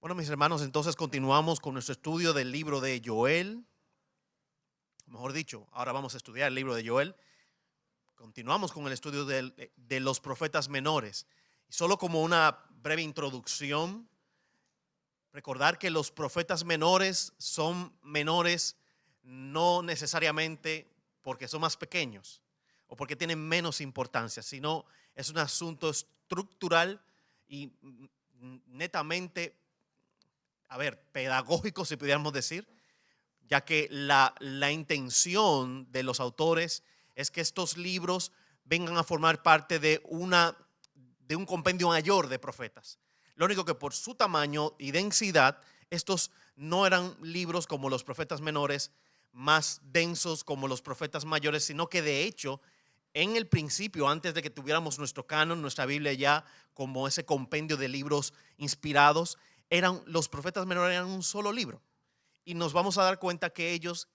Bueno, mis hermanos, entonces continuamos con nuestro estudio del libro de Joel. Mejor dicho, ahora vamos a estudiar el libro de Joel. Continuamos con el estudio de los profetas menores. Y solo como una breve introducción, recordar que los profetas menores son menores no necesariamente porque son más pequeños o porque tienen menos importancia, sino es un asunto estructural y netamente, pedagógico, si pudiéramos decir, ya que la intención de los autores es que estos libros vengan a formar parte de un compendio mayor de profetas. Lo único que por su tamaño y densidad, estos no eran libros como los profetas menores, más densos como los profetas mayores, sino que de hecho, en el principio, antes de que tuviéramos nuestro canon, nuestra Biblia ya como ese compendio de libros inspirados, los profetas menores eran un solo libro. Y nos vamos a dar cuenta que ellos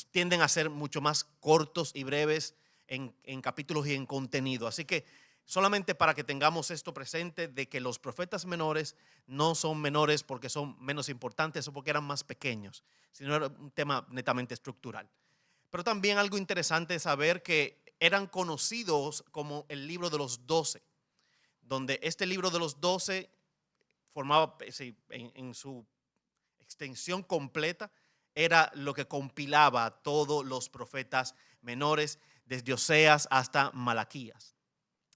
tienden a ser mucho más cortos y breves en capítulos y en contenido. Así que solamente para que tengamos esto presente de que los profetas menores no son menores porque son menos importantes o porque eran más pequeños, sino era un tema netamente estructural. Pero también algo interesante es saber que eran conocidos como el libro de los 12, donde este libro de los 12 formaba en su extensión completa, era lo que compilaba a todos los profetas menores, desde Oseas hasta Malaquías.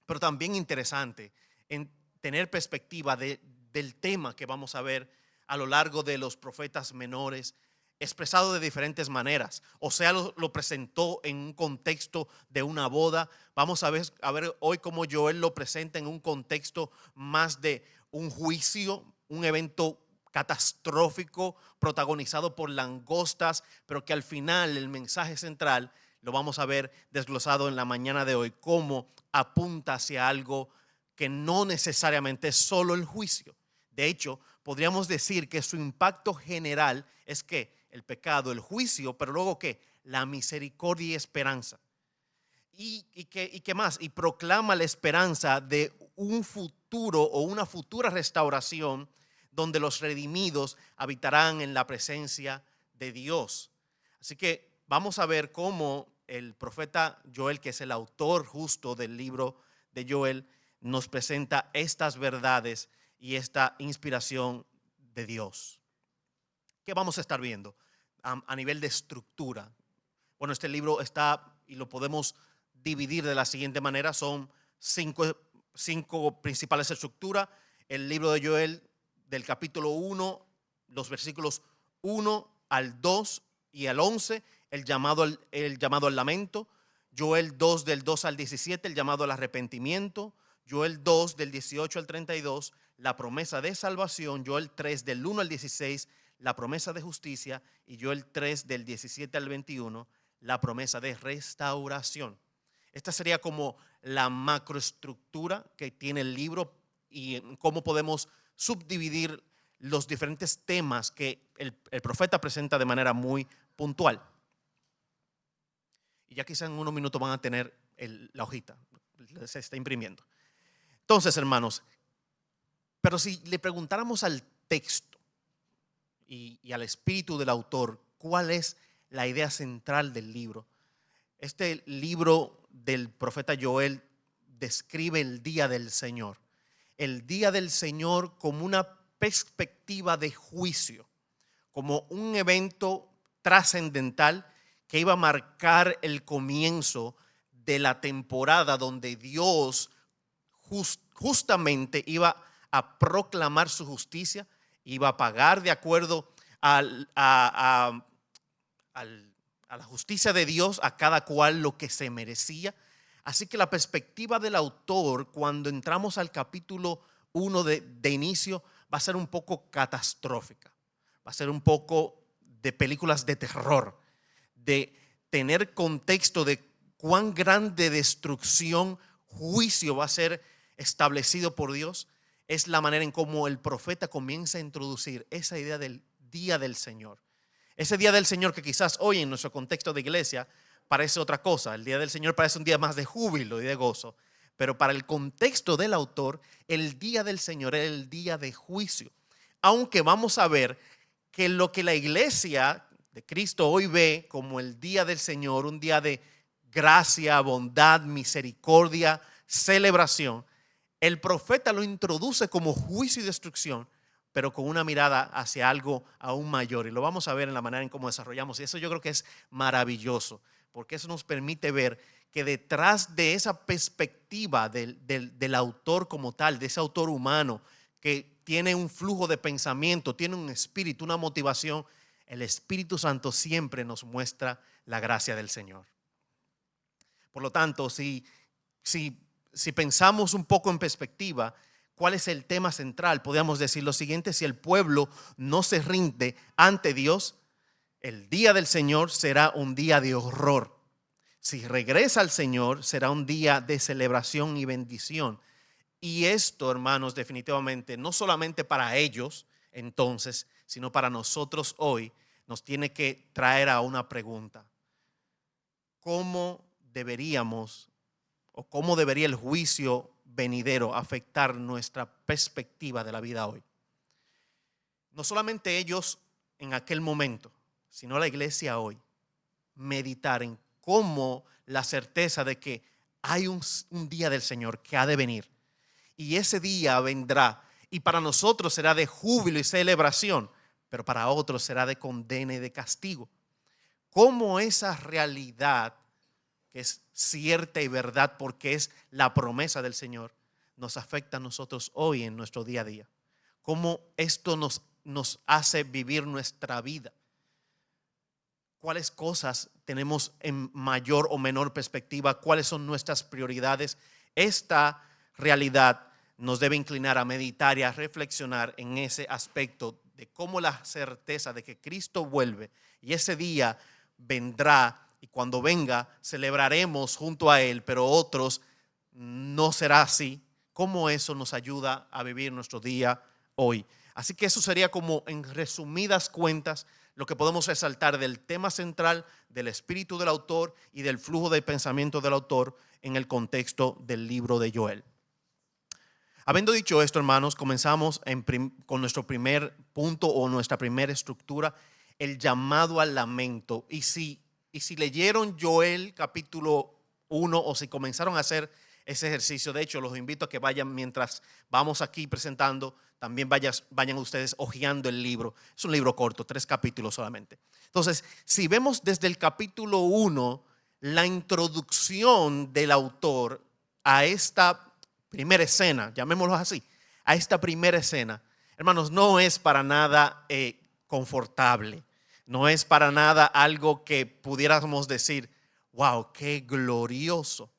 Pero también interesante en tener perspectiva del tema que vamos a ver a lo largo de los profetas menores, expresado de diferentes maneras. Oseas lo presentó en un contexto de una boda. Vamos a ver hoy cómo Joel lo presenta en un contexto más de un juicio, un evento catastrófico protagonizado por langostas, pero que al final el mensaje central lo vamos a ver desglosado en la mañana de hoy, cómo apunta hacia algo que no necesariamente es solo el juicio. De hecho, podríamos decir que su impacto general es que el pecado, el juicio, pero luego que la misericordia y esperanza. ¿Y qué más? Y proclama la esperanza de un futuro o una futura restauración donde los redimidos habitarán en la presencia de Dios. Así que vamos a ver cómo el profeta Joel, que es el autor justo del libro de Joel, nos presenta estas verdades y esta inspiración de Dios. ¿Qué vamos a estar viendo a nivel de estructura? Bueno, este libro está, y lo podemos dividir de la siguiente manera, son cinco principales estructuras. El libro de Joel, del capítulo 1, los versículos 1 al 2 y al 11, el llamado al lamento. Joel 2, del 2 al 17, el llamado al arrepentimiento. Joel 2, del 18 al 32, la promesa de salvación. Joel 3, del 1 al 16, la promesa de justicia. Y Joel 3, del 17 al 21, la promesa de restauración. Esta sería como la macroestructura que tiene el libro y cómo podemos subdividir los diferentes temas que el profeta presenta de manera muy puntual. Y ya quizá en unos minutos van a tener la hojita, se está imprimiendo. Entonces, hermanos, pero si le preguntáramos al texto y al espíritu del autor, ¿cuál es la idea central del libro? Este libro del profeta Joel describe el día del Señor. El día del Señor como una perspectiva de juicio, como un evento trascendental que iba a marcar el comienzo de la temporada donde Dios justamente iba a proclamar su justicia, iba a pagar de acuerdo a la justicia de Dios a cada cual lo que se merecía. Así que la perspectiva del autor cuando entramos al capítulo 1 de inicio va a ser un poco catastrófica, va a ser un poco de películas de terror, de tener contexto de cuán grande destrucción, juicio va a ser establecido por Dios. Es la manera en cómo el profeta comienza a introducir esa idea del día del Señor. Ese día del Señor que quizás hoy en nuestro contexto de iglesia parece otra cosa. El día del Señor parece un día más de júbilo y de gozo. Pero para el contexto del autor, el día del Señor era el día de juicio. Aunque vamos a ver que lo que la iglesia de Cristo hoy ve como el día del Señor, un día de gracia, bondad, misericordia, celebración, el profeta lo introduce como juicio y destrucción, pero con una mirada hacia algo aún mayor. Y lo vamos a ver en la manera en cómo desarrollamos. Y eso yo creo que es maravilloso, porque eso nos permite ver que detrás de esa perspectiva del autor como tal, de ese autor humano que tiene un flujo de pensamiento, tiene un espíritu, una motivación, el Espíritu Santo siempre nos muestra la gracia del Señor. Por lo tanto, si pensamos un poco en perspectiva, ¿cuál es el tema central? Podríamos decir lo siguiente: si el pueblo no se rinde ante Dios, el día del Señor será un día de horror. Si regresa al Señor, será un día de celebración y bendición. Y esto, hermanos, definitivamente, no solamente para ellos entonces, sino para nosotros hoy, nos tiene que traer a una pregunta: ¿cómo deberíamos o cómo debería el juicio venidero afectar nuestra perspectiva de la vida hoy? No solamente ellos en aquel momento, sino la iglesia hoy. Meditar en cómo la certeza de que hay un día del Señor que ha de venir, y ese día vendrá, y para nosotros será de júbilo y celebración, pero para otros será de condena y de castigo. Cómo esa realidad, que es cierta y verdad porque es la promesa del Señor, nos afecta a nosotros hoy en nuestro día a día. Cómo esto nos hace vivir nuestra vida. ¿Cuáles cosas tenemos en mayor o menor perspectiva? ¿Cuáles son nuestras prioridades? Esta realidad nos debe inclinar a meditar y a reflexionar en ese aspecto de cómo la certeza de que Cristo vuelve y ese día vendrá, y cuando venga celebraremos junto a Él, pero otros no será así. Cómo eso nos ayuda a vivir nuestro día hoy. Así que eso sería como en resumidas cuentas lo que podemos resaltar del tema central, del espíritu del autor y del flujo de pensamiento del autor en el contexto del libro de Joel. Habiendo dicho esto, hermanos, comenzamos con nuestro primer punto o nuestra primera estructura, el llamado al lamento. Y si leyeron Joel capítulo 1 o si comenzaron a hacer ese ejercicio, de hecho los invito a que vayan mientras vamos aquí presentando, también vayan ustedes hojeando el libro. Es un libro corto, 3 capítulos solamente. Entonces, si vemos desde el capítulo 1 la introducción del autor a esta primera escena, llamémoslo así, a esta primera escena, hermanos, no es para nada confortable. No es para nada algo que pudiéramos decir, wow, qué glorioso.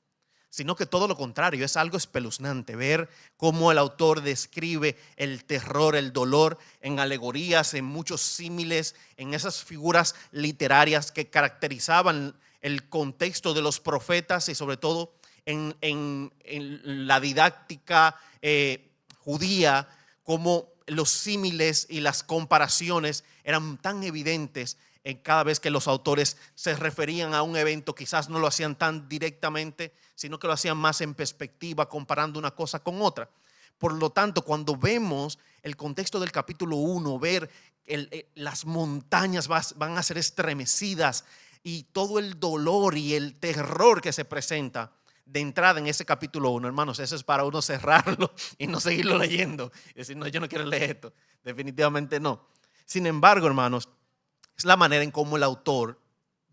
Sino que todo lo contrario, es algo espeluznante ver cómo el autor describe el terror, el dolor en alegorías, en muchos símiles, en esas figuras literarias que caracterizaban el contexto de los profetas y sobre todo en la didáctica judía, como los símiles y las comparaciones eran tan evidentes en cada vez que los autores se referían a un evento. Quizás no lo hacían tan directamente, sino que lo hacían más en perspectiva, comparando una cosa con otra. Por lo tanto, cuando vemos el contexto del capítulo 1, ver las montañas van a ser estremecidas y todo el dolor y el terror que se presenta de entrada en ese capítulo 1, hermanos, eso es para uno cerrarlo y no seguirlo leyendo y decir, no, yo no quiero leer esto, definitivamente no. Sin embargo, hermanos, es la manera en cómo el autor,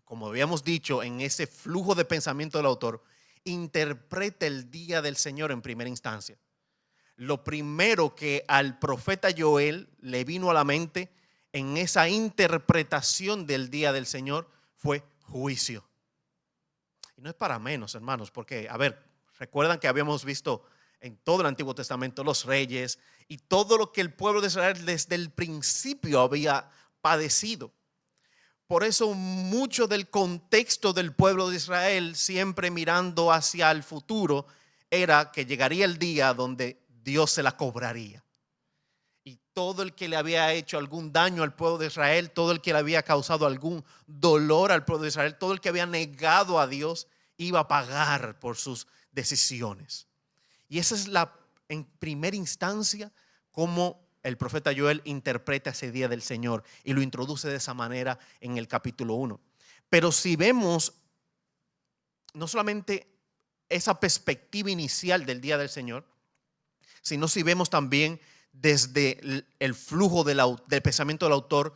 como habíamos dicho, en ese flujo de pensamiento del autor, interpreta el día del Señor en primera instancia. Lo primero que al profeta Joel le vino a la mente en esa interpretación del día del Señor fue juicio. Y no es para menos, hermanos, porque, a ver, recuerdan que habíamos visto en todo el Antiguo Testamento los reyes y todo lo que el pueblo de Israel desde el principio había padecido. Por eso mucho del contexto del pueblo de Israel, siempre mirando hacia el futuro, era que llegaría el día donde Dios se la cobraría. Y todo el que le había hecho algún daño al pueblo de Israel, todo el que le había causado algún dolor al pueblo de Israel, todo el que había negado a Dios, iba a pagar por sus decisiones. Y esa es en primera instancia, como el profeta Joel interpreta ese día del Señor y lo introduce de esa manera en el capítulo 1. Pero si vemos no solamente esa perspectiva inicial del día del Señor, sino si vemos también desde el flujo del pensamiento del autor,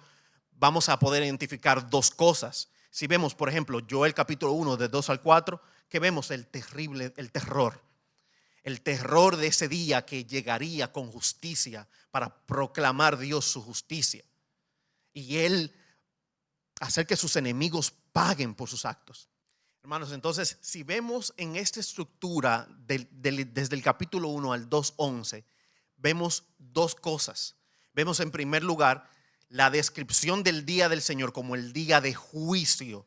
vamos a poder identificar dos cosas. Si vemos, por ejemplo, Joel capítulo 1, de 2 al 4, que vemos el terror de ese día que llegaría con justicia para proclamar Dios su justicia. Y Él hacer que sus enemigos paguen por sus actos. Hermanos, entonces, si vemos en esta estructura desde el capítulo 1 al 2:11, vemos dos cosas. Vemos en primer lugar la descripción del día del Señor como el día de juicio.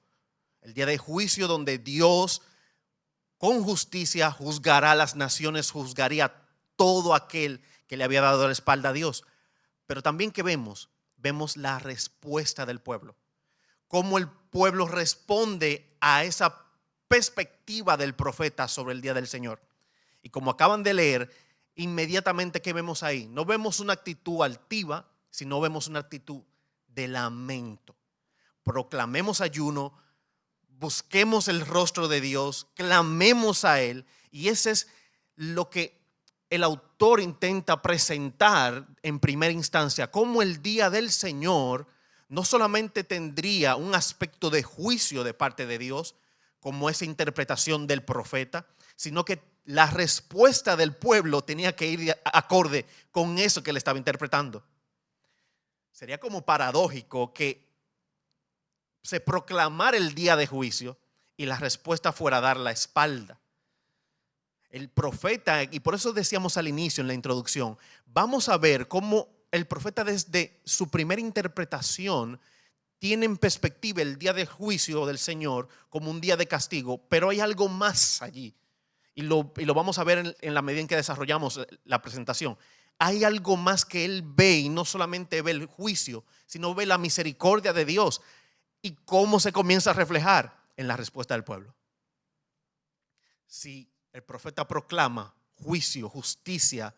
El día de juicio donde Dios con justicia juzgará a las naciones, juzgaría a todo aquel que le había dado la espalda a Dios. Pero también que vemos la respuesta del pueblo. Cómo el pueblo responde a esa perspectiva del profeta sobre el día del Señor. Y como acaban de leer, inmediatamente ¿qué vemos ahí? No vemos una actitud altiva, sino vemos una actitud de lamento. Proclamemos ayuno, busquemos el rostro de Dios, clamemos a Él. Y ese es lo que el autor intenta presentar en primera instancia, como el día del Señor no solamente tendría un aspecto de juicio de parte de Dios, como esa interpretación del profeta, sino que la respuesta del pueblo tenía que ir acorde con eso que le estaba interpretando. Sería como paradójico que se proclamara el día de juicio y la respuesta fuera dar la espalda. El profeta, y por eso decíamos al inicio en la introducción, vamos a ver cómo el profeta desde su primera interpretación tiene en perspectiva el día de juicio del Señor como un día de castigo, pero hay algo más allí. Y lo vamos a ver en la medida en que desarrollamos la presentación. Hay algo más que él ve, y no solamente ve el juicio, sino ve la misericordia de Dios. ¿Y cómo se comienza a reflejar? En la respuesta del pueblo. Si el profeta proclama juicio, justicia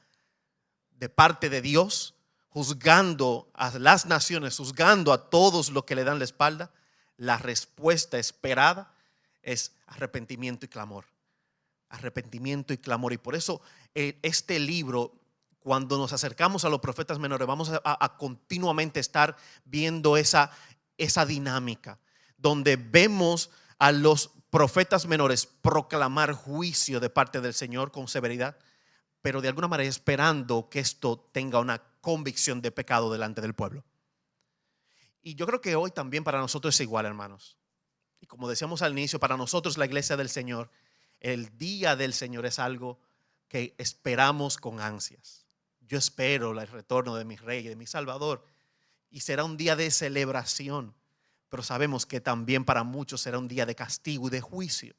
de parte de Dios, juzgando a las naciones, juzgando a todos los que le dan la espalda, la respuesta esperada es arrepentimiento y clamor. Arrepentimiento y clamor. Y por eso este libro, cuando nos acercamos a los profetas menores, vamos a continuamente estar viendo esa dinámica, donde vemos a los profetas menores proclamar juicio de parte del Señor con severidad, pero de alguna manera esperando que esto tenga una convicción de pecado delante del pueblo. Y yo creo que hoy también para nosotros es igual, hermanos. Y como decíamos al inicio, para nosotros la iglesia del Señor, el día del Señor es algo que esperamos con ansias. Yo espero el retorno de mi Rey, de mi Salvador, y será un día de celebración, pero sabemos que también para muchos será un día de castigo y de juicio.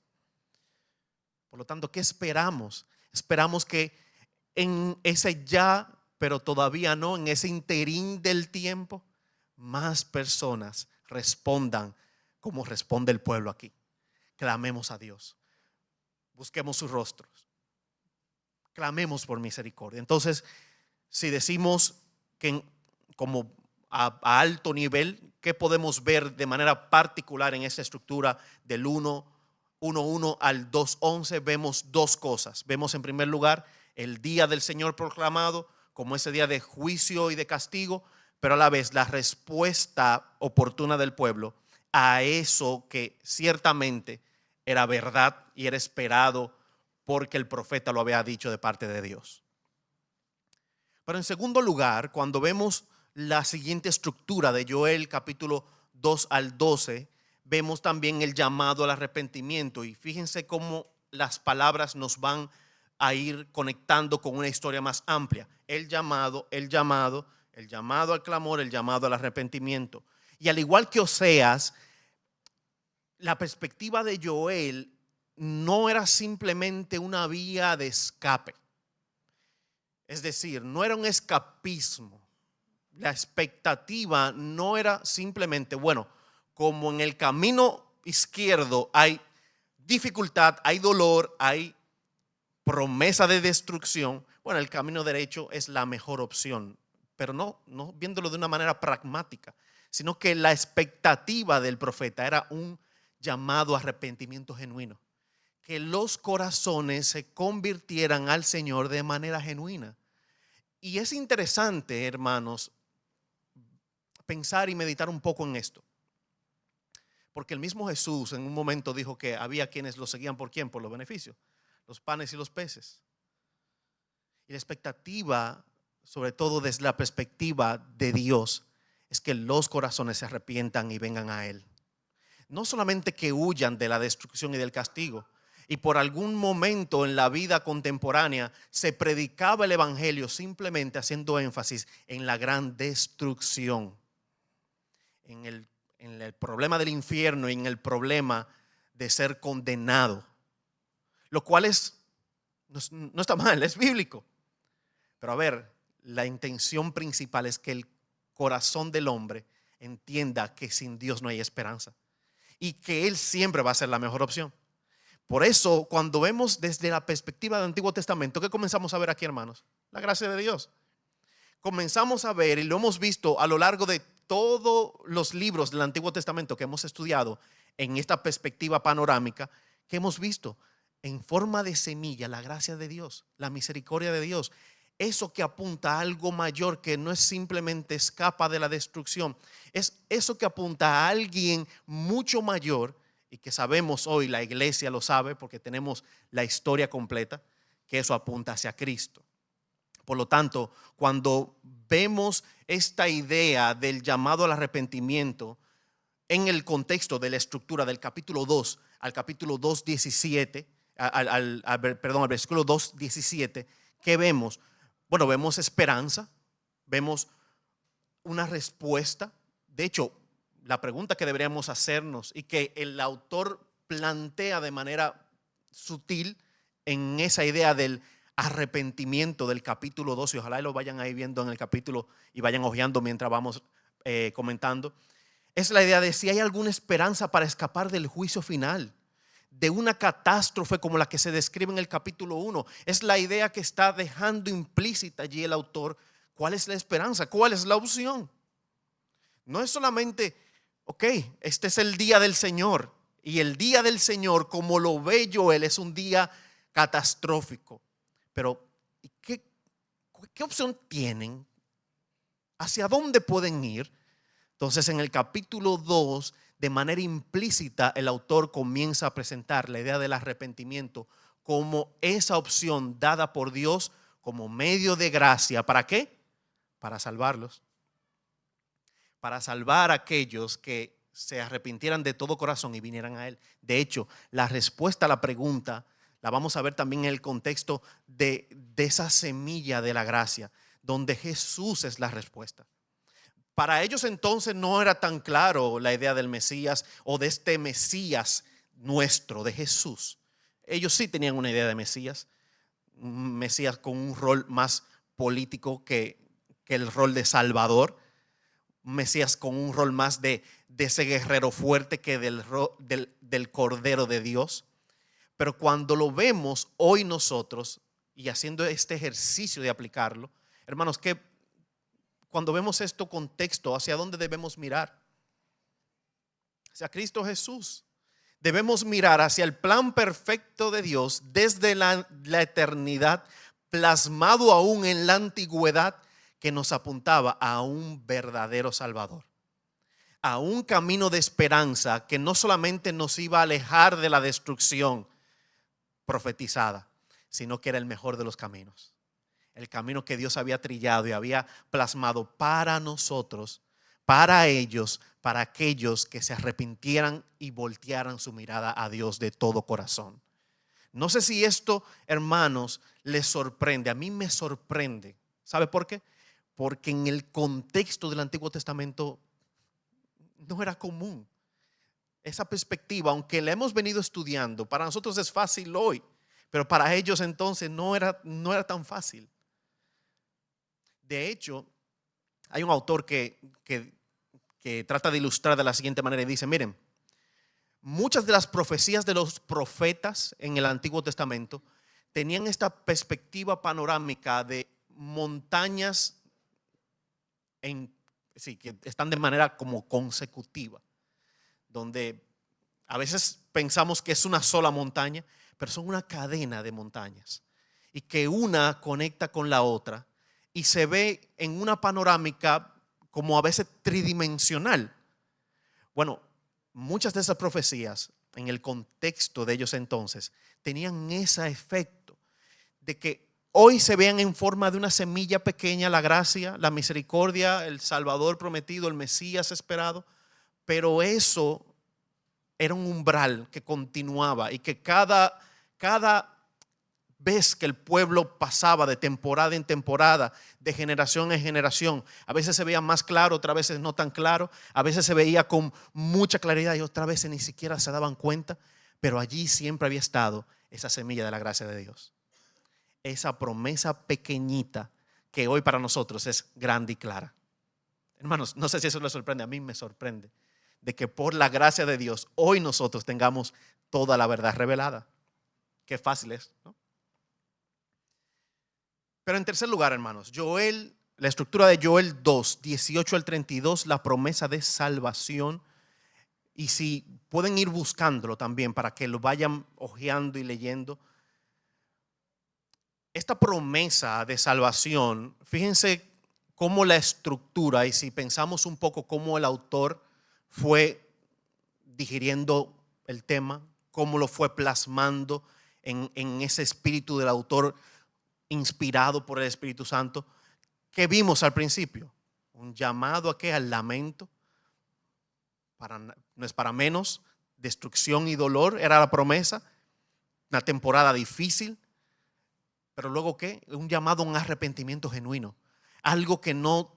Por lo tanto, ¿qué esperamos? Esperamos que en ese ya, pero todavía no, en ese interín del tiempo, más personas respondan como responde el pueblo aquí. Clamemos a Dios, busquemos sus rostros, clamemos por misericordia. Entonces, si decimos que como a alto nivel, ¿qué podemos ver de manera particular en esta estructura del 1:1 al 2:11? Vemos dos cosas. Vemos en primer lugar el día del Señor proclamado como ese día de juicio y de castigo, pero a la vez la respuesta oportuna del pueblo a eso que ciertamente era verdad y era esperado porque el profeta lo había dicho de parte de Dios. Pero en segundo lugar, cuando vemos la siguiente estructura de Joel capítulo 2 al 12, vemos también el llamado al arrepentimiento. Y fíjense cómo las palabras nos van a ir conectando con una historia más amplia. El llamado al clamor, el llamado al arrepentimiento. Y al igual que Oseas, la perspectiva de Joel no era simplemente una vía de escape. Es decir, no era un escapismo. La expectativa no era simplemente, bueno, como en el camino izquierdo hay dificultad, hay dolor, hay promesa de destrucción, bueno, el camino derecho es la mejor opción pero no viéndolo de una manera pragmática, sino que la expectativa del profeta era un llamado a arrepentimiento genuino, que los corazones se convirtieran al Señor de manera genuina. Y es interesante, hermanos, pensar y meditar un poco en esto, porque el mismo Jesús en un momento dijo que había quienes lo seguían ¿por quién? Por los beneficios, los panes y los peces. Y la expectativa, sobre todo desde la perspectiva de Dios, es que los corazones se arrepientan y vengan a Él. No solamente que huyan de la destrucción y del castigo. Y por algún momento en la vida contemporánea se predicaba el evangelio simplemente haciendo énfasis en la gran destrucción, en el problema del infierno y en el problema de ser condenado, lo cual no está mal, es bíblico. Pero a ver, la intención principal es que el corazón del hombre entienda que sin Dios no hay esperanza y que Él siempre va a ser la mejor opción. Por eso, cuando vemos desde la perspectiva del Antiguo Testamento, ¿qué comenzamos a ver aquí, hermanos? La gracia de Dios. Comenzamos a ver, y lo hemos visto a lo largo de todos los libros del Antiguo Testamento que hemos estudiado en esta perspectiva panorámica, que hemos visto en forma de semilla la gracia de Dios, la misericordia de Dios. Eso que apunta a algo mayor, que no es simplemente escapa de la destrucción, es eso que apunta a alguien mucho mayor, y que sabemos hoy, la iglesia lo sabe porque tenemos la historia completa, que eso apunta hacia Cristo. Por lo tanto, cuando vemos esta idea del llamado al arrepentimiento en el contexto de la estructura del capítulo 2 al capítulo 2:17, al versículo 2:17, ¿qué vemos? Bueno, vemos esperanza, vemos una respuesta. De hecho, la pregunta que deberíamos hacernos y que el autor plantea de manera sutil en esa idea del arrepentimiento del capítulo 2, y ojalá lo vayan ahí viendo en el capítulo y vayan hojeando mientras vamos comentando, es la idea de si hay alguna esperanza para escapar del juicio final, de una catástrofe como la que se describe en el capítulo 1. Es la idea que está dejando implícita allí el autor. ¿Cuál es la esperanza? ¿Cuál es la opción? No es solamente, ok, este es el día del Señor, y el día del Señor, como lo ve Joel, es un día catastrófico. Pero ¿qué opción tienen? ¿Hacia dónde pueden ir? Entonces, en el capítulo 2, de manera implícita, el autor comienza a presentar la idea del arrepentimiento como esa opción dada por Dios como medio de gracia. ¿Para qué? Para salvarlos. Para salvar a aquellos que se arrepintieran de todo corazón y vinieran a Él. De hecho, la respuesta a la pregunta la vamos a ver también en el contexto de esa semilla de la gracia, donde Jesús es la respuesta. Para ellos entonces no era tan claro la idea del Mesías o de este Mesías nuestro, de Jesús. Ellos sí tenían una idea de Mesías, un Mesías con un rol más político que el rol de Salvador, un Mesías con un rol más de ese guerrero fuerte que del Cordero de Dios. Pero cuando lo vemos hoy nosotros y haciendo este ejercicio de aplicarlo, hermanos, que cuando vemos esto contexto, ¿hacia dónde debemos mirar? Hacia Cristo Jesús. Debemos mirar hacia el plan perfecto de Dios desde la eternidad, plasmado aún en la antigüedad, que nos apuntaba a un verdadero Salvador, a un camino de esperanza que no solamente nos iba a alejar de la destrucción profetizada, sino que era el mejor de los caminos. El camino que Dios había trillado y había plasmado para nosotros, para ellos, para aquellos que se arrepintieran y voltearan su mirada a Dios de todo corazón. No sé si esto, hermanos, les sorprende. A mí me sorprende. ¿Sabe por qué? Porque en el contexto del Antiguo Testamento no era común esa perspectiva, aunque la hemos venido estudiando. Para nosotros es fácil hoy, pero para ellos entonces no era tan fácil. De hecho, hay un autor que trata de ilustrar de la siguiente manera y dice, miren, muchas de las profecías de los profetas en el Antiguo Testamento tenían esta perspectiva panorámica de montañas sí, que están de manera como consecutiva, donde a veces pensamos que es una sola montaña, pero son una cadena de montañas y que una conecta con la otra y se ve en una panorámica como a veces tridimensional. Bueno, muchas de esas profecías en el contexto de ellos entonces tenían ese efecto de que hoy se vean en forma de una semilla pequeña la gracia, la misericordia, el Salvador prometido, el Mesías esperado, pero eso era un umbral que continuaba y que cada vez que el pueblo pasaba de temporada en temporada, de generación en generación, a veces se veía más claro, otras veces no tan claro, a veces se veía con mucha claridad y otras veces ni siquiera se daban cuenta, pero allí siempre había estado esa semilla de la gracia de Dios, esa promesa pequeñita que hoy para nosotros es grande y clara. Hermanos, no sé si eso les sorprende, a mí me sorprende de que por la gracia de Dios hoy nosotros tengamos toda la verdad revelada. Qué fácil es, ¿no? Pero en tercer lugar, hermanos, la estructura de Joel 2, 18 al 32, la promesa de salvación. Y si pueden ir buscándolo también para que lo vayan hojeando y leyendo. Esta promesa de salvación, fíjense cómo la estructura, y si pensamos un poco cómo el autor fue digiriendo el tema, cómo lo fue plasmando en ese espíritu del autor inspirado por el Espíritu Santo, que vimos al principio, un llamado a qué, al lamento, no es para menos, destrucción y dolor era la promesa, una temporada difícil, pero luego qué, un llamado a un arrepentimiento genuino, algo que no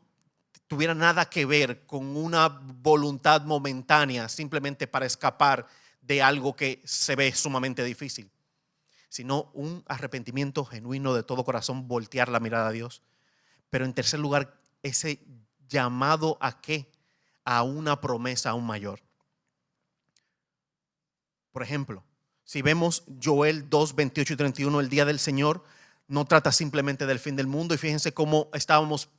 tuviera nada que ver con una voluntad momentánea simplemente para escapar de algo que se ve sumamente difícil, sino un arrepentimiento genuino de todo corazón, voltear la mirada a Dios. Pero en tercer lugar, ese llamado a qué, a una promesa aún mayor. Por ejemplo, si vemos Joel 2, 28 y 31, el día del Señor no trata simplemente del fin del mundo, y fíjense cómo estábamos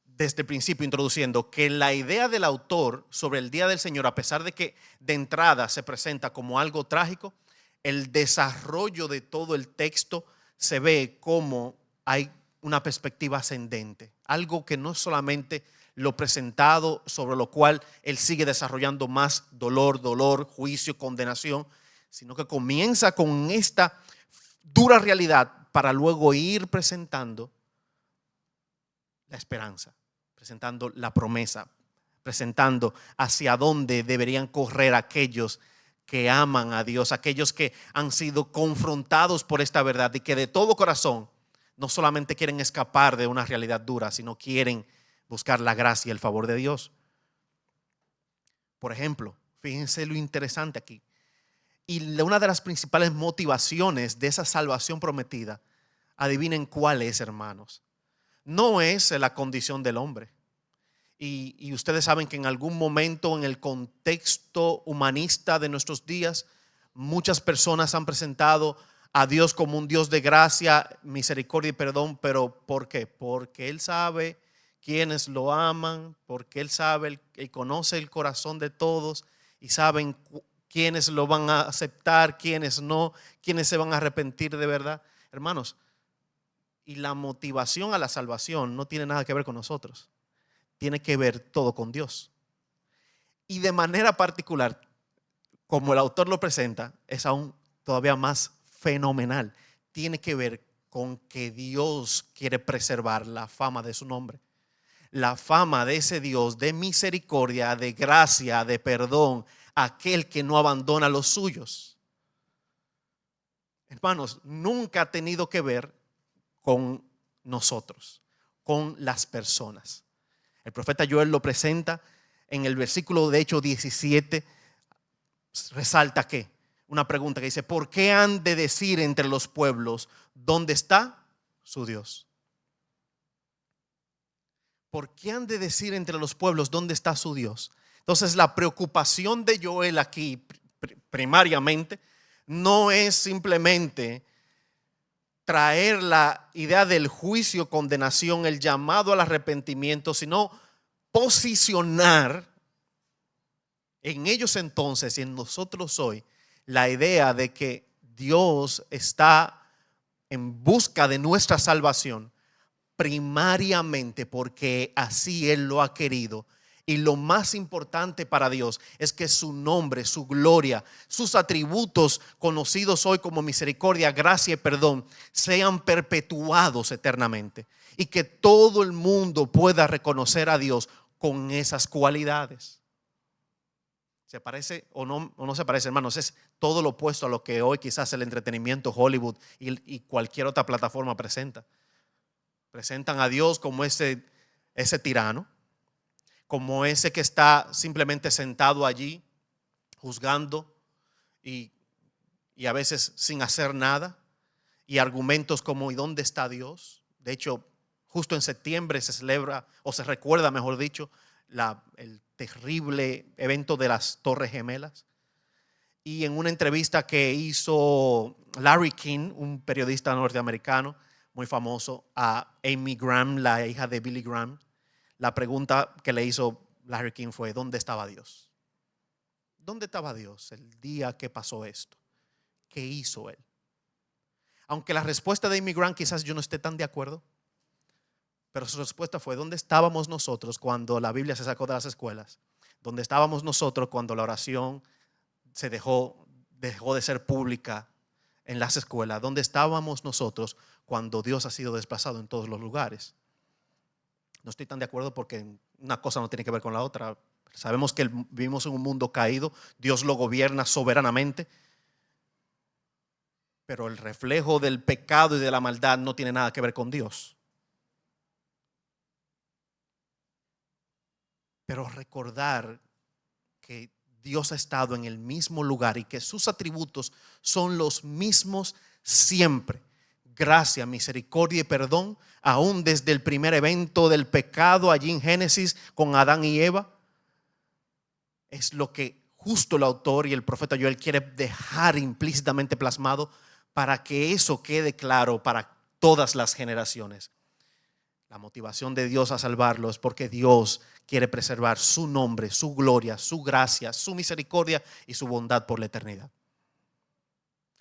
desde el principio introduciendo que la idea del autor sobre el día del Señor, a pesar de que de entrada se presenta como algo trágico, el desarrollo de todo el texto se ve como hay una perspectiva ascendente, algo que no solamente lo presentado, sobre lo cual él sigue desarrollando más dolor, juicio, condenación, sino que comienza con esta dura realidad para luego ir presentando la esperanza, presentando la promesa, presentando hacia dónde deberían correr aquellos que aman a Dios, aquellos que han sido confrontados por esta verdad y que de todo corazón no solamente quieren escapar de una realidad dura, sino quieren buscar la gracia y el favor de Dios. Por ejemplo, fíjense lo interesante aquí. Y una de las principales motivaciones de esa salvación prometida, adivinen cuál es, hermanos. No es la condición del hombre. Y ustedes saben que en algún momento en el contexto humanista de nuestros días, muchas personas han presentado a Dios como un Dios de gracia, misericordia y perdón. ¿Pero por qué? Porque Él sabe quiénes lo aman, porque Él sabe, Él conoce el corazón de todos y saben quiénes lo van a aceptar, quiénes no, quiénes se van a arrepentir de verdad. Hermanos, y la motivación a la salvación no tiene nada que ver con nosotros. Tiene que ver todo con Dios. Y de manera particular, como el autor lo presenta, es aún todavía más fenomenal. Tiene que ver con que Dios quiere preservar la fama de su nombre. La fama de ese Dios de misericordia, de gracia, de perdón, aquel que no abandona a los suyos. Hermanos, nunca ha tenido que ver con nosotros, con las personas. El profeta Joel lo presenta en el versículo de Hechos 17, resalta que una pregunta que dice: ¿por qué han de decir entre los pueblos dónde está su Dios? ¿Por qué han de decir entre los pueblos dónde está su Dios? Entonces la preocupación de Joel aquí primariamente no es simplemente traer la idea del juicio, condenación, el llamado al arrepentimiento, sino posicionar en ellos entonces y en nosotros hoy la idea de que Dios está en busca de nuestra salvación primariamente porque así Él lo ha querido. Y lo más importante para Dios es que su nombre, su gloria, sus atributos conocidos hoy como misericordia, gracia y perdón sean perpetuados eternamente. Y que todo el mundo pueda reconocer a Dios con esas cualidades. ¿Se parece o no se parece, hermanos? Es todo lo opuesto a lo que hoy quizás el entretenimiento, Hollywood y cualquier otra plataforma presenta. Presentan a Dios como ese tirano, como ese que está simplemente sentado allí juzgando y a veces sin hacer nada, y argumentos como ¿y dónde está Dios? De hecho, justo en septiembre se celebra, o se recuerda mejor dicho, el terrible evento de las Torres Gemelas. Y en una entrevista que hizo Larry King, un periodista norteamericano muy famoso, a Amy Graham, la hija de Billy Graham, la pregunta que le hizo Larry King fue: ¿dónde estaba Dios? ¿Dónde estaba Dios el día que pasó esto? ¿Qué hizo Él? Aunque la respuesta de Amy Graham quizás yo no esté tan de acuerdo, pero su respuesta fue: ¿dónde estábamos nosotros cuando la Biblia se sacó de las escuelas? ¿Dónde estábamos nosotros cuando la oración se dejó de ser pública en las escuelas? ¿Dónde estábamos nosotros cuando Dios ha sido desplazado en todos los lugares? No estoy tan de acuerdo porque una cosa no tiene que ver con la otra. Sabemos que vivimos en un mundo caído, Dios lo gobierna soberanamente, pero el reflejo del pecado y de la maldad no tiene nada que ver con Dios. Pero recordar que Dios ha estado en el mismo lugar y que sus atributos son los mismos siempre: gracia, misericordia y perdón, aún desde el primer evento del pecado allí en Génesis con Adán y Eva. Es lo que justo el autor y el profeta Joel quiere dejar implícitamente plasmado para que eso quede claro para todas las generaciones. La motivación de Dios a salvarlo es porque Dios quiere preservar su nombre, su gloria, su gracia, su misericordia y su bondad por la eternidad.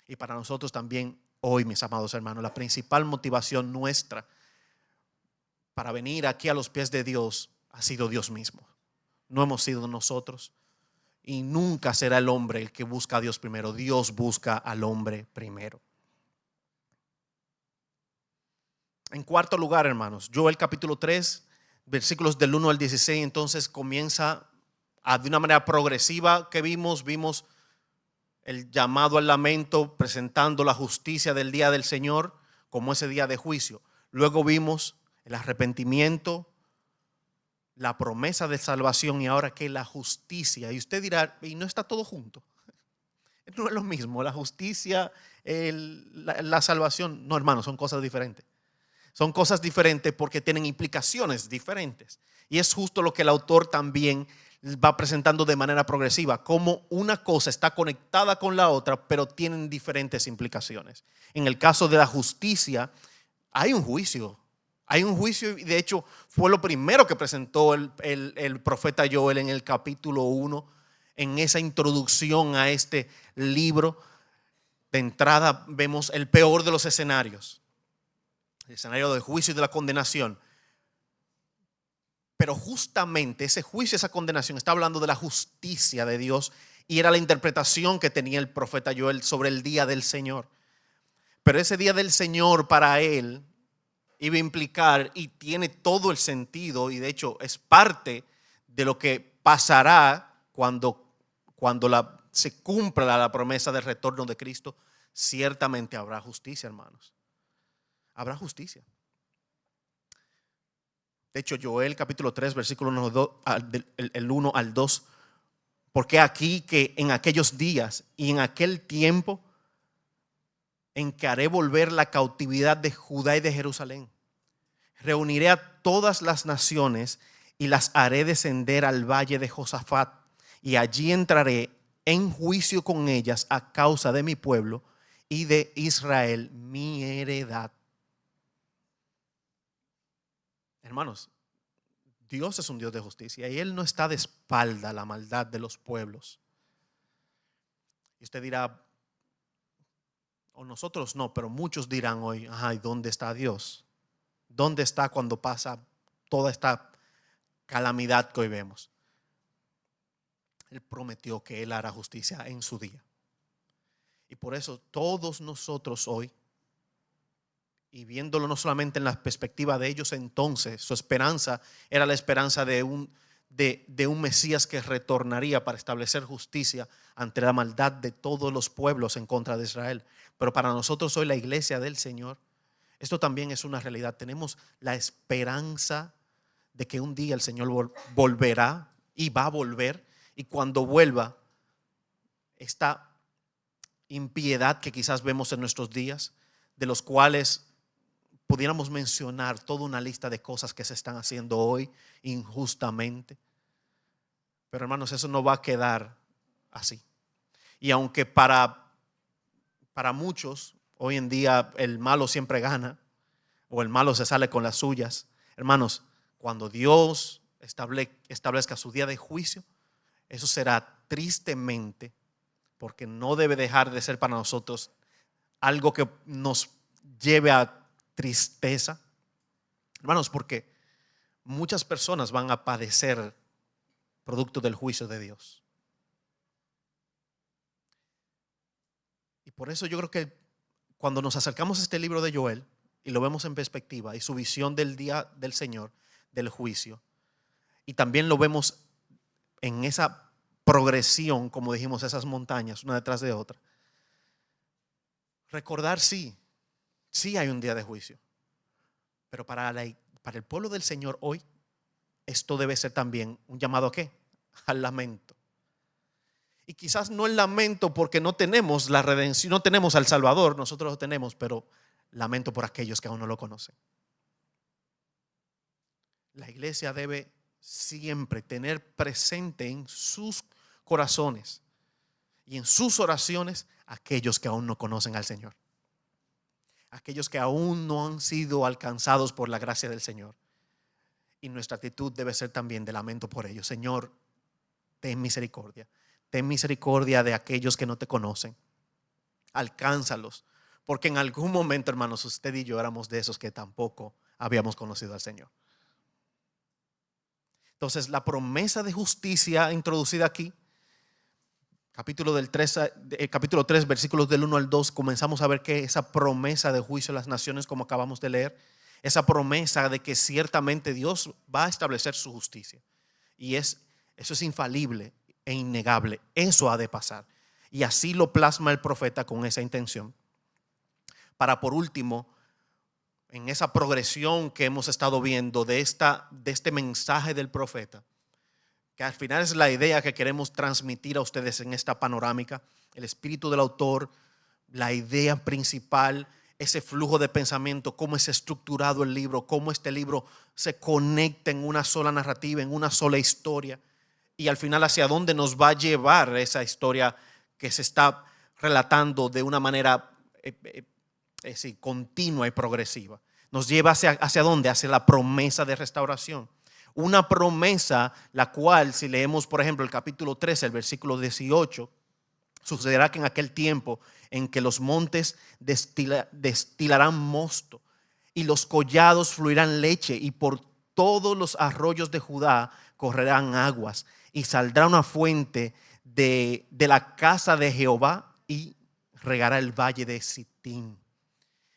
Y para nosotros también hoy, mis amados hermanos, la principal motivación nuestra para venir aquí a los pies de Dios ha sido Dios mismo. No hemos sido nosotros, y nunca será el hombre el que busca a Dios primero. Dios busca al hombre primero. En cuarto lugar, hermanos, Joel capítulo 3, versículos del 1 al 16, entonces comienza de una manera progresiva que vimos el llamado al lamento, presentando la justicia del día del Señor como ese día de juicio. Luego vimos el arrepentimiento, la promesa de salvación, y ahora que la justicia. Y usted dirá: ¿y no está todo junto? No es lo mismo, la justicia, la salvación. No, hermanos, son cosas diferentes. Son cosas diferentes porque tienen implicaciones diferentes. Y es justo lo que el autor también va presentando de manera progresiva, como una cosa está conectada con la otra, pero tienen diferentes implicaciones. En el caso de la justicia, hay un juicio. Hay un juicio, y de hecho fue lo primero que presentó el profeta Joel en el capítulo 1, en esa introducción a este libro. De entrada vemos el peor de los escenarios, el escenario del juicio y de la condenación. Pero justamente ese juicio, esa condenación, está hablando de la justicia de Dios, y era la interpretación que tenía el profeta Joel sobre el día del Señor. Pero ese día del Señor para él iba a implicar, y tiene todo el sentido, y de hecho es parte de lo que pasará cuando se cumpla la promesa del retorno de Cristo. Ciertamente habrá justicia, hermanos. Habrá justicia. De hecho, Joel capítulo 3, versículo 1 al 2. Porque aquí que en aquellos días y en aquel tiempo en que haré volver la cautividad de Judá y de Jerusalén, reuniré a todas las naciones y las haré descender al valle de Josafat, y allí entraré en juicio con ellas a causa de mi pueblo y de Israel mi heredad. Hermanos, Dios es un Dios de justicia y Él no está de espalda a la maldad de los pueblos. Y usted dirá, o nosotros no, pero muchos dirán hoy, ¿y dónde está Dios? ¿Dónde está cuando pasa toda esta calamidad que hoy vemos? Él prometió que Él hará justicia en su día. Y por eso todos nosotros hoy, y viéndolo no solamente en la perspectiva de ellos entonces, su esperanza era la esperanza de un Mesías que retornaría para establecer justicia ante la maldad de todos los pueblos en contra de Israel. Pero para nosotros hoy, la iglesia del Señor, esto también es una realidad. Tenemos la esperanza de que un día el Señor volverá y va a volver. Y cuando vuelva, esta impiedad que quizás vemos en nuestros días, de los cuales pudiéramos mencionar toda una lista de cosas que se están haciendo hoy injustamente. Pero hermanos, eso no va a quedar así. Y aunque para muchos hoy en día el malo siempre gana, o el malo se sale con las suyas, hermanos, cuando Dios establezca su día de juicio, eso será tristemente, porque no debe dejar de ser para nosotros algo que nos lleve a tristeza, hermanos, porque muchas personas van a padecer producto del juicio de Dios. Y por eso yo creo que cuando nos acercamos a este libro de Joel y lo vemos en perspectiva y su visión del día del Señor, del juicio, y también lo vemos en esa progresión, como dijimos, esas montañas una detrás de otra, recordar sí hay un día de juicio, pero para el pueblo del Señor hoy, esto debe ser también un llamado ¿a qué? Al lamento. Y quizás no el lamento porque no tenemos la redención, no tenemos al Salvador, nosotros lo tenemos, pero lamento por aquellos que aún no lo conocen. La iglesia debe siempre tener presente en sus corazones y en sus oraciones aquellos que aún no conocen al Señor, aquellos que aún no han sido alcanzados por la gracia del Señor. Y nuestra actitud debe ser también de lamento por ellos. Señor, ten misericordia. Ten misericordia de aquellos que no te conocen. Alcánzalos. Porque en algún momento, hermanos, usted y yo éramos de esos que tampoco habíamos conocido al Señor. Entonces, la promesa de justicia introducida aquí, capítulo 3, versículos del 1 al 2, comenzamos a ver que esa promesa de juicio a las naciones, como acabamos de leer, esa promesa de que ciertamente Dios va a establecer su justicia. Y eso es infalible e innegable. Eso ha de pasar. Y así lo plasma el profeta con esa intención. Para por último, en esa progresión que hemos estado viendo de este mensaje del profeta, que al final es la idea que queremos transmitir a ustedes en esta panorámica, el espíritu del autor, la idea principal, ese flujo de pensamiento, cómo es estructurado el libro, cómo este libro se conecta en una sola narrativa, en una sola historia, y al final hacia dónde nos va a llevar esa historia que se está relatando de una manera continua y progresiva. Nos lleva hacia dónde, hacia la promesa de restauración. Una promesa la cual, si leemos por ejemplo el capítulo 13, el versículo 18, sucederá que en aquel tiempo en que los montes destilarán mosto y los collados fluirán leche, y por todos los arroyos de Judá correrán aguas, y saldrá una fuente de la casa de Jehová y regará el valle de Sitín.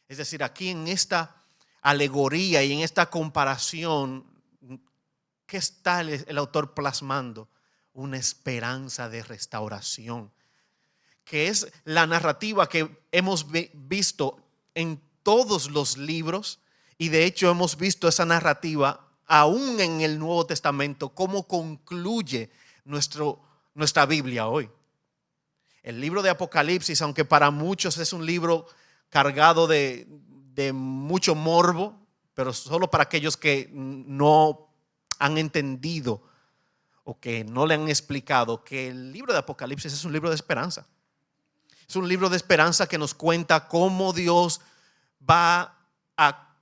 Es decir, aquí en esta alegoría y en esta comparación, ¿qué está el autor plasmando? Una esperanza de restauración, que es la narrativa que hemos visto en todos los libros, y de hecho hemos visto esa narrativa aún en el Nuevo Testamento, cómo concluye nuestra Biblia hoy. El libro de Apocalipsis, aunque para muchos es un libro cargado de mucho morbo, pero solo para aquellos que no han entendido o que no le han explicado que el libro de Apocalipsis es un libro de esperanza. Es un libro de esperanza que nos cuenta cómo Dios va a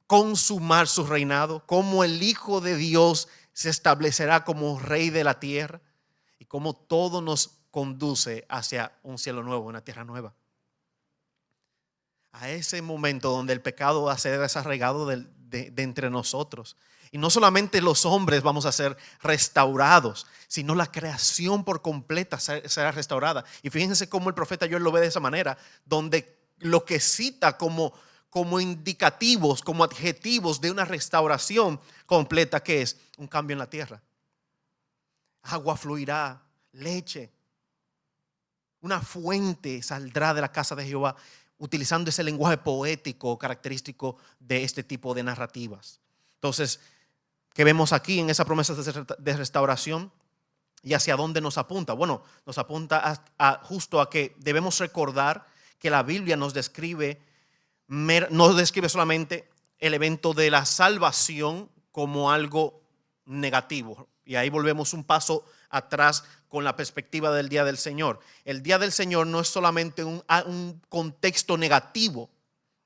consumar su reinado, cómo el Hijo de Dios se establecerá como Rey de la tierra y cómo todo nos conduce hacia un cielo nuevo, una tierra nueva. A ese momento donde el pecado va a ser desarraigado de entre nosotros. Y no solamente los hombres vamos a ser restaurados, sino la creación por completa será restaurada. Y fíjense cómo el profeta Joel lo ve de esa manera, donde lo que cita como indicativos, como adjetivos de una restauración completa, que es un cambio en la tierra. Agua fluirá, leche, una fuente saldrá de la casa de Jehová, utilizando ese lenguaje poético característico de este tipo de narrativas. Entonces, ¿qué vemos aquí en esa promesa de restauración? ¿Y hacia dónde nos apunta? Bueno, nos apunta justo a que debemos recordar que la Biblia nos describe, no describe solamente el evento de la salvación como algo negativo. Y ahí volvemos un paso atrás con la perspectiva del día del Señor. El día del Señor no es solamente un contexto negativo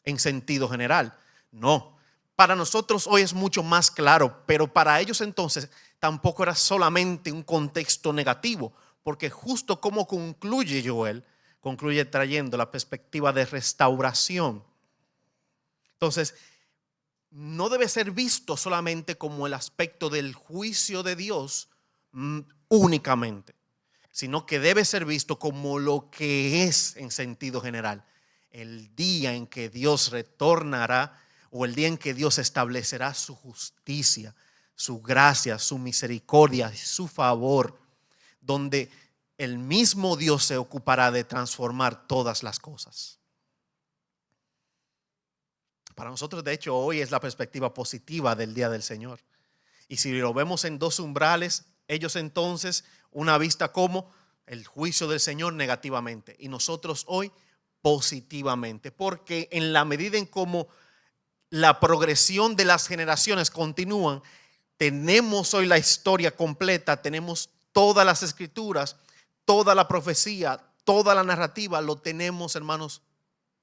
en sentido general. No. Para nosotros hoy es mucho más claro, pero para ellos entonces tampoco era solamente un contexto negativo, porque justo como concluye Joel, concluye trayendo la perspectiva de restauración. Entonces, no debe ser visto solamente como el aspecto del juicio de Dios únicamente, sino que debe ser visto como lo que es en sentido general, el día en que Dios retornará o el día en que Dios establecerá su justicia, su gracia, su misericordia y su favor, donde el mismo Dios se ocupará de transformar todas las cosas. Para nosotros, de hecho, hoy es la perspectiva positiva del día del Señor. Y si lo vemos en dos umbrales, ellos entonces una vista como el juicio del Señor negativamente y nosotros hoy positivamente, porque en la medida en cómo la progresión de las generaciones continúan, tenemos hoy la historia completa, tenemos todas las escrituras, toda la profecía, toda la narrativa, lo tenemos, hermanos,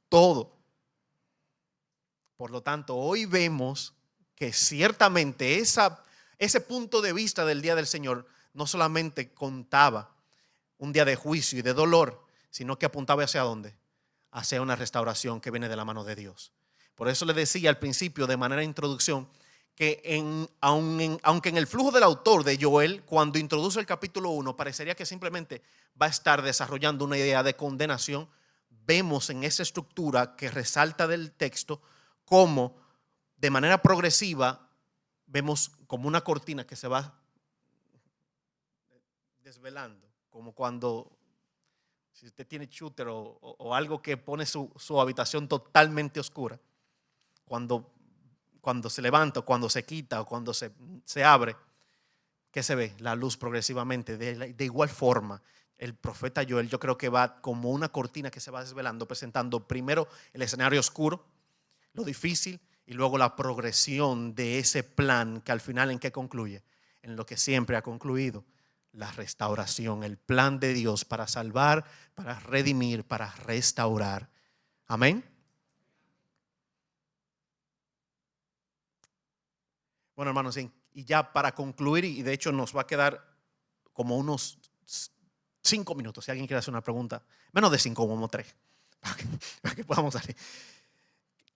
todo. Por lo tanto, hoy vemos que ciertamente ese punto de vista del día del Señor no solamente contaba un día de juicio y de dolor, sino que apuntaba hacia dónde, hacia una restauración que viene de la mano de Dios. Por eso le decía al principio, de manera de introducción, que aunque en el flujo del autor de Joel, cuando introduce el capítulo 1, parecería que simplemente va a estar desarrollando una idea de condenación, vemos en esa estructura que resalta del texto cómo de manera progresiva vemos como una cortina que se va desvelando, como cuando si usted tiene shooter o algo que pone su habitación totalmente oscura, cuando se levanta, cuando se quita o cuando se abre, ¿qué se ve? La luz progresivamente. De igual forma, el profeta Joel, yo creo que va como una cortina que se va desvelando, presentando primero el escenario oscuro, lo difícil, y luego la progresión de ese plan que al final, ¿en qué concluye? En lo que siempre ha concluido: la restauración, el plan de Dios para salvar, para redimir, para restaurar. Amén. Bueno, hermanos, y ya para concluir, y de hecho nos va a quedar como unos 5 minutos, si alguien quiere hacer una pregunta, menos de 5, como 3, para que podamos salir.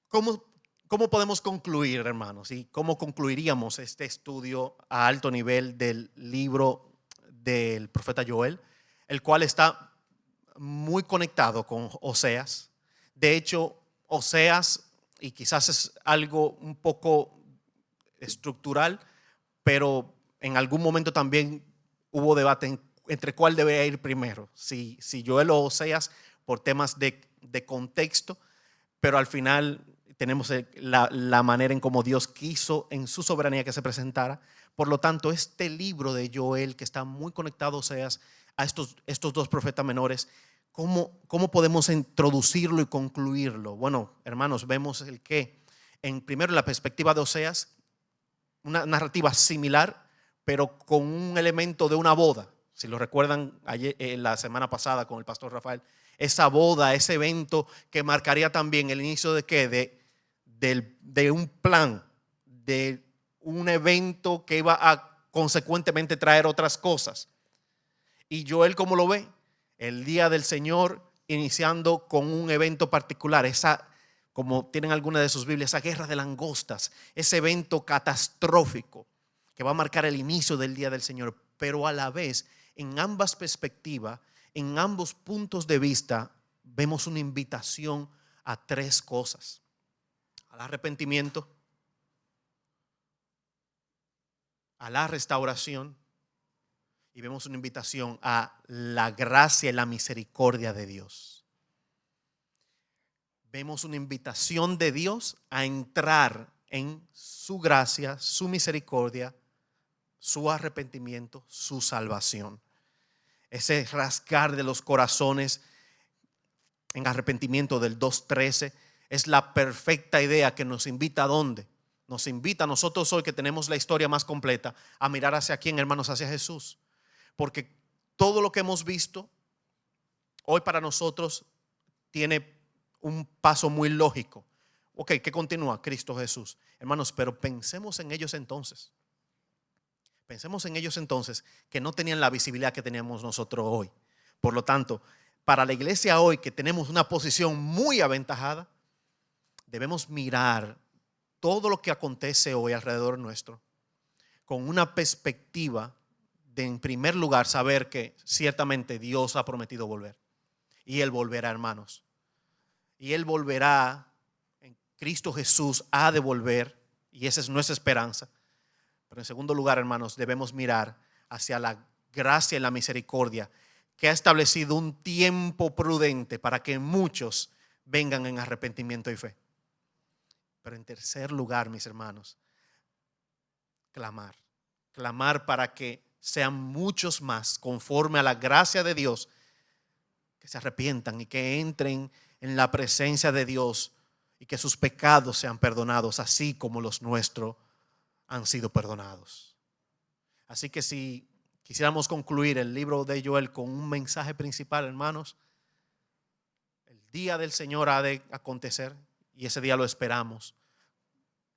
¿Cómo podemos concluir, hermanos? ¿Y cómo concluiríamos este estudio a alto nivel del libro del profeta Joel, el cual está muy conectado con Oseas? De hecho, Oseas, y quizás es algo un poco estructural, pero en algún momento también hubo debate entre cuál debería ir primero, si Joel o Oseas, por temas de contexto, pero al final tenemos la manera en cómo Dios quiso en su soberanía que se presentara. Por lo tanto, este libro de Joel, que está muy conectado, Oseas, a estos dos profetas menores, ¿cómo podemos introducirlo y concluirlo? Bueno, hermanos, vemos el que primero en la perspectiva de Oseas, una narrativa similar, pero con un elemento de una boda. Si lo recuerdan, ayer, la semana pasada con el pastor Rafael, esa boda, ese evento que marcaría también el inicio de ¿qué? De un plan, de un evento que iba a consecuentemente traer otras cosas. Y Joel, ¿cómo lo ve? El día del Señor iniciando con un evento particular, esa, como tienen algunas de sus Biblias, esa guerra de langostas, ese evento catastrófico que va a marcar el inicio del día del Señor, pero a la vez, en ambas perspectivas, en ambos puntos de vista, vemos una invitación a tres cosas: al arrepentimiento, a la restauración, y vemos una invitación a la gracia y la misericordia de Dios. Vemos una invitación de Dios a entrar en su gracia, su misericordia, su arrepentimiento, su salvación. Ese rasgar de los corazones en arrepentimiento del 2:13 es la perfecta idea que nos invita ¿a dónde? Nos invita a nosotros hoy, que tenemos la historia más completa, a mirar hacia quién, hermanos, hacia Jesús. Porque todo lo que hemos visto hoy para nosotros tiene un paso muy lógico. Ok, ¿qué continúa? Cristo Jesús. Hermanos, pero pensemos en ellos entonces. Pensemos en ellos entonces, que no tenían la visibilidad que teníamos nosotros hoy. Por lo tanto, para la iglesia hoy, que tenemos una posición muy aventajada, debemos mirar todo lo que acontece hoy alrededor nuestro con una perspectiva de, en primer lugar, saber que ciertamente Dios ha prometido volver. Y Él volverá, hermanos. Y Él volverá. En Cristo Jesús ha de volver. Y esa es nuestra esperanza. Pero en segundo lugar, hermanos, debemos mirar hacia la gracia y la misericordia que ha establecido un tiempo prudente para que muchos vengan en arrepentimiento y fe. Pero en tercer lugar, mis hermanos, clamar. Clamar para que sean muchos más, conforme a la gracia de Dios, que se arrepientan y que entren en la presencia de Dios y que sus pecados sean perdonados, así como los nuestros han sido perdonados. Así que si quisiéramos concluir el libro de Joel con un mensaje principal, hermanos, el día del Señor ha de acontecer y ese día lo esperamos.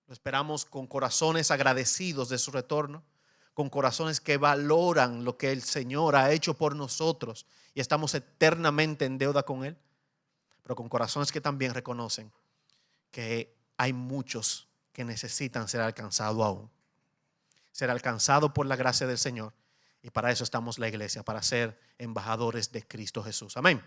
Lo esperamos con corazones agradecidos de su retorno, con corazones que valoran lo que el Señor ha hecho por nosotros y estamos eternamente en deuda con Él, pero con corazones que también reconocen que hay muchos que necesitan ser alcanzados aún. Ser alcanzados por la gracia del Señor, y para eso estamos la iglesia, para ser embajadores de Cristo Jesús. Amén.